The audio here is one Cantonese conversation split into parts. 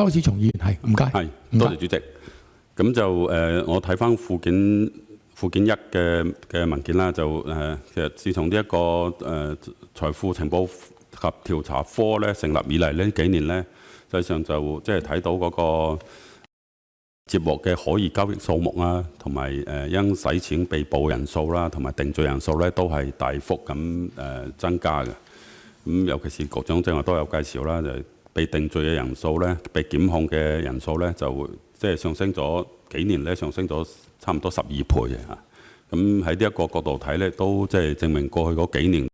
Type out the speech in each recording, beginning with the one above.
周子松議員係，唔該。係，多謝主席。咁就我睇翻附件一嘅文件啦，就其實自從呢一個財富情報及調查科咧成立以嚟呢幾年咧，實際上就即係睇到嗰個接獲嘅可疑交易數目啦，同埋因洗錢被捕人數啦，同埋定罪人數咧都係大幅咁增加嘅。咁尤其是局長正話都有介紹啦，就被定罪嘅人數咧，被檢控嘅人數咧，就即係上升咗幾年咧，上升咗差唔多12倍嘅嚇。咁喺呢一個角度睇咧，都即係證明過去嗰幾年呢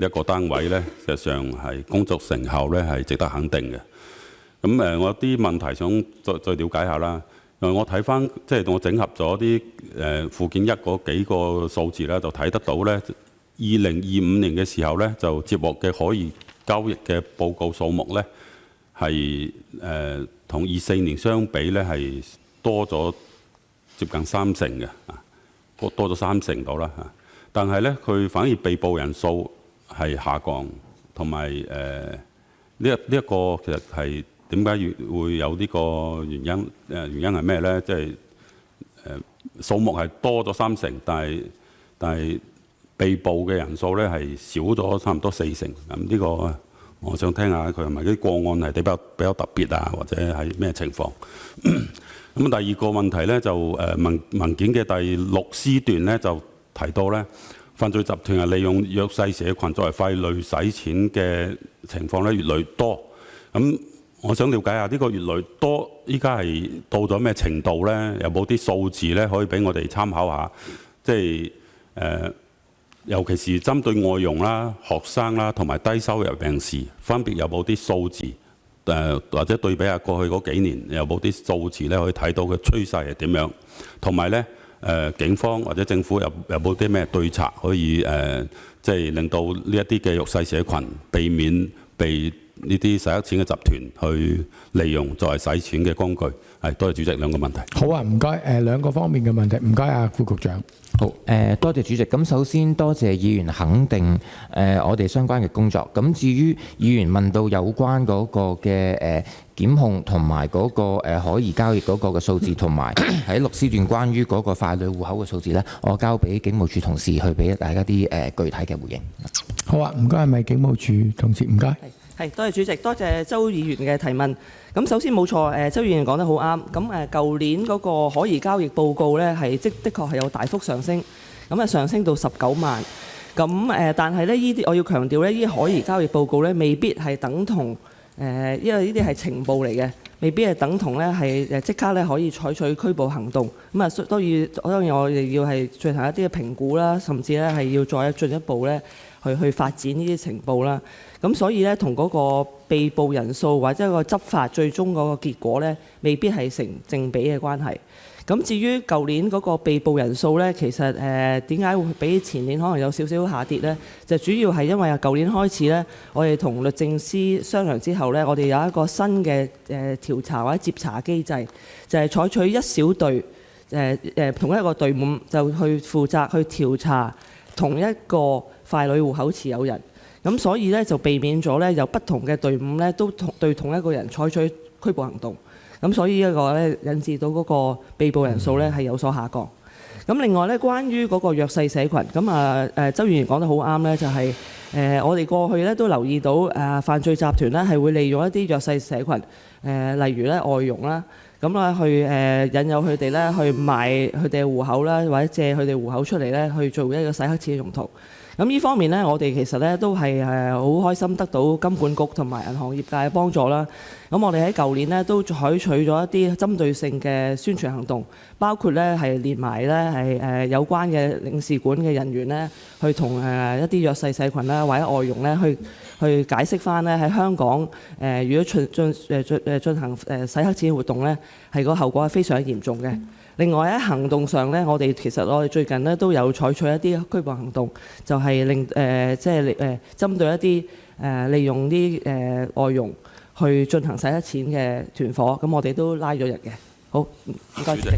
一個單位咧，實際上係工作成效咧係值得肯定嘅。咁我有啲問題想再了解下啦。因為我睇翻即係我整合咗啲附件一嗰幾個數字咧，就睇得到咧，2025年嘅時候咧，就接獲嘅可疑交易嘅報告數目咧係同24年相比咧係多咗接近30%嘅，多咗30%到啦嚇。但係咧，佢反而被捕人數係下降，同埋呢一個其實係點解會有呢個原因？原因係咩咧？即係數目係多咗30%，但係被捕嘅人數咧係少咗差唔多40%。咁呢個我想聽下佢係咪啲個案係比較特別啊，或者係咩情況？咁第二個問題咧就文件嘅第6C 段咧就提到咧，犯罪集團係利用弱勢社群作為傀儡洗錢嘅情況咧越來越多。咁我想了解下呢個越來越多，依家係到咗咩程度咧？有冇啲數字咧可以俾我哋參考下？即係尤其是針對外傭啦、學生啦同埋低收入人士，分別有冇啲數字？或者對比下過去嗰幾年有冇啲數字咧可以睇到嘅趨勢係點樣？同埋咧警方或者政府有冇啲咩對策可以即係令到呢一啲嘅弱勢社群避免被呢啲洗黑錢嘅集團去利用作為洗錢嘅工具？係，多謝主席兩個問題。好啊，唔該。兩個方面嘅問題，唔該啊，副局長。好，多謝主席。咁首先多謝議員肯定我哋相關嘅工作。咁至於議員問到有關嗰個嘅檢控同埋嗰個可疑交易嗰個嘅數字，同埋喺6C段關於嗰個傀儡戶口嘅數字咧，我交俾警務處同事去俾大家啲具體嘅回應。好啊，唔該，係咪警務處同事？唔該。係，多謝主席，多謝周議員嘅提問。咁首先冇錯，周議員講得好啱。咁舊年嗰個可疑交易報告咧，係的確係有大幅上升，咁上升到19萬。咁但係咧，依啲我要強調咧，依啲可疑交易報告咧，未必係等同因為呢啲係情報嚟嘅，未必係等同咧係即刻咧可以採取拘捕行動。咁當然我哋要係進行一啲嘅評估啦，甚至咧係要再進一步咧去發展呢啲情報啦。咁所以咧，同嗰個被捕人數或者個執法最終嗰個結果咧，未必係成正比嘅關係。咁至於舊年嗰個被捕人數咧，其實點解會比前年可能有少少下跌咧？就主要係因為舊年開始咧，我哋同律政司商量之後咧，我哋有一個新嘅調查或者接查機制，就係採取一小隊同一個隊伍就去負責去調查同一個傀儡戶口持有人。咁所以咧就避免咗咧有不同嘅隊伍咧都對同一個人採取拘捕行動。咁所以呢個咧引致到嗰個被捕人數咧係有所下降。咁另外咧，關於嗰個弱勢社群，咁周議員講得好啱咧，就係我哋過去咧都留意到犯罪集團咧係會利用一啲弱勢社群，例如咧外傭啦，咁啦去引誘佢哋咧去賣佢哋嘅戶口啦，或者借佢哋戶口出嚟咧去做一個洗黑錢嘅用途。咁呢方面咧，我哋其實咧都係好開心得到金管局同埋銀行業界嘅幫助啦。咁我哋喺舊年咧都採取咗一啲針對性嘅宣傳行動，包括咧係連埋咧係有關嘅領事館嘅人員咧，去同一啲弱勢社群啦或者外傭咧去解釋翻咧喺香港如果進行洗黑錢活動咧，係個後果係非常之嚴重嘅。另外喺行動上咧，我哋最近咧都有採取一啲拘捕行動，就係針對一啲利用啲外傭去進行洗黑錢嘅團伙，咁我哋都拉咗人嘅。好，唔該主席。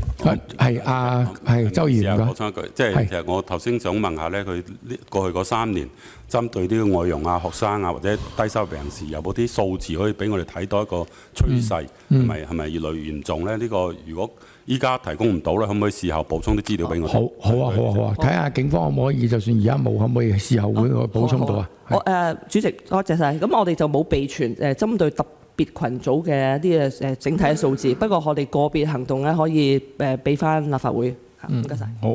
係周議員補充一句，即係其實我頭先想問下咧，佢呢過去嗰3年針對啲外傭啊、學生啊或者低收入人士，有冇啲數字可以俾我哋睇到一個趨勢，係咪越來越嚴重咧？呢個如果依家提供唔到咧，可唔可以事後補充啲資料俾我哋？好啊，睇下警方可唔可以，就算而家冇，可唔可以事後會補充到啊？主席多謝晒。咁我哋就冇備存針對特別群組嘅一啲整體嘅數字，不過我哋個別行動咧可以俾翻立法會。唔該晒。好。